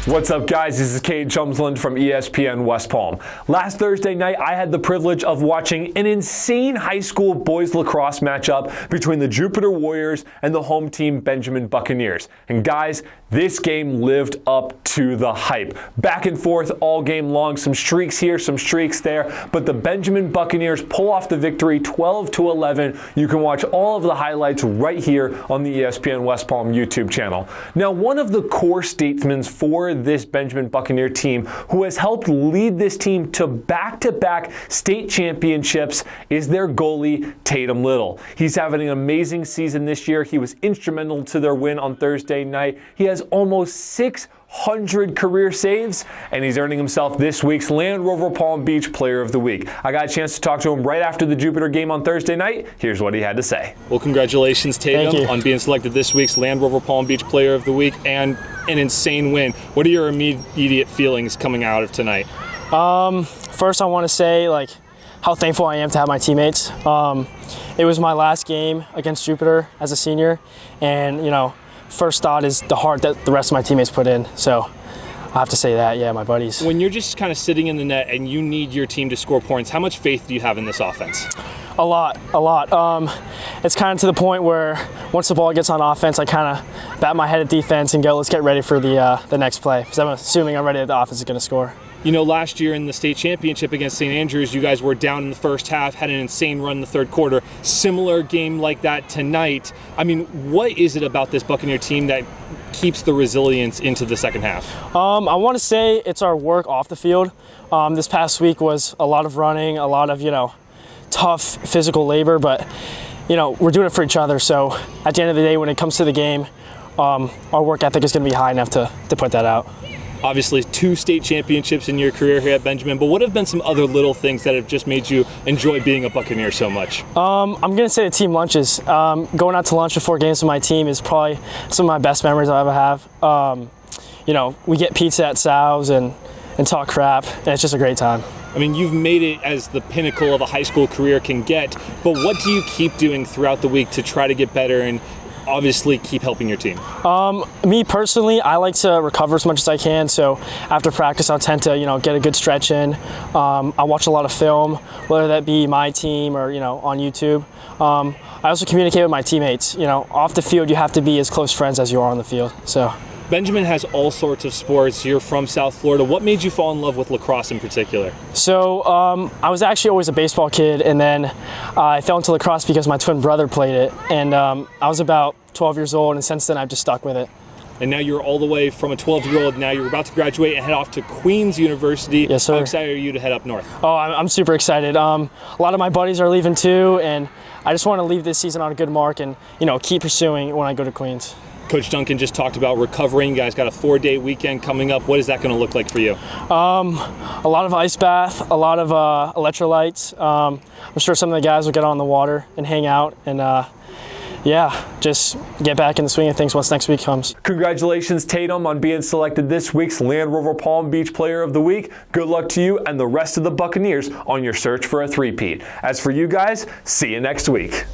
What's up, guys? This is Cade Chumsland from ESPN West Palm. Last Thursday night, I had the privilege of watching an insane high school boys lacrosse matchup between the Jupiter Warriors and the home team Benjamin Buccaneers. And guys, this game lived up to the hype. Back and forth all game long, some streaks here, some streaks there, but the Benjamin Buccaneers pull off the victory 12-11. You can watch all of the highlights right here on the ESPN West Palm YouTube channel. Now, one of the core statesmen for this Benjamin Buccaneer team, who has helped lead this team to back-to-back state championships, is their goalie, Tatum Little. He's having an amazing season this year. He was instrumental to their win on Thursday night. He has almost 600 career saves, and he's earning himself this week's Land Rover Palm Beach Player of the Week. I got a chance to talk to him right after the Jupiter game on Thursday night. Here's what he had to say. Well, congratulations, Tatum, on being selected this week's Land Rover Palm Beach Player of the Week and an insane win. What are your immediate feelings coming out of tonight? First, I want to say how thankful I am to have my teammates. It was my last game against Jupiter as a senior, and first thought is the heart that the rest of my teammates put in. So I have to say that, yeah, my buddies. When you're just kind of sitting in the net and you need your team to score points, how much faith do you have in this offense? A lot. It's kind of to the point where once the ball gets on offense, I kind of bat my head at defense and go, let's get ready for the next play, because I'm assuming I'm ready that the offense is going to score. Last year in the state championship against St. Andrews, you guys were down in the first half, had an insane run in the third quarter. Similar game like that tonight. What is it about this Buccaneer team that keeps the resilience into the second half? I want to say it's our work off the field. This past week was a lot of running, a lot of, tough physical labor, but, we're doing it for each other. So at the end of the day, when it comes to the game, our work ethic is going to be high enough to put that out. Obviously, 2 state championships in your career here at Benjamin, but what have been some other little things that have just made you enjoy being a Buccaneer so much? I'm going to say the team lunches. Going out to lunch before games with my team is probably some of my best memories I ever have. We get pizza at Sal's and talk crap, and it's just a great time. You've made it as the pinnacle of a high school career can get, but what do you keep doing throughout the week to try to get better and obviously keep helping your team? Me personally, I like to recover as much as I can. So after practice, I'll tend to, get a good stretch in. I watch a lot of film, whether that be my team or, on YouTube. I also communicate with my teammates. Off the field, you have to be as close friends as you are on the field. So Benjamin has all sorts of sports. You're from South Florida. What made you fall in love with lacrosse in particular? So I was actually always a baseball kid, and then I fell into lacrosse because my twin brother played it. And I was about 12 years old, and since then I've just stuck with it. And now you're all the way from a 12-year-old. Now you're about to graduate and head off to Queens University. Yes, sir. How excited are you to head up north? Oh, I'm super excited. A lot of my buddies are leaving too, and I just want to leave this season on a good mark and keep pursuing when I go to Queens. Coach Duncan just talked about recovering. You guys got a 4-day weekend coming up. What is that going to look like for you? A lot of ice bath, a lot of electrolytes. I'm sure some of the guys will get on the water and hang out and just get back in the swing of things once next week comes. Congratulations, Tatum, on being selected this week's Land Rover Palm Beach Player of the Week. Good luck to you and the rest of the Buccaneers on your search for a three-peat. As for you guys, see you next week.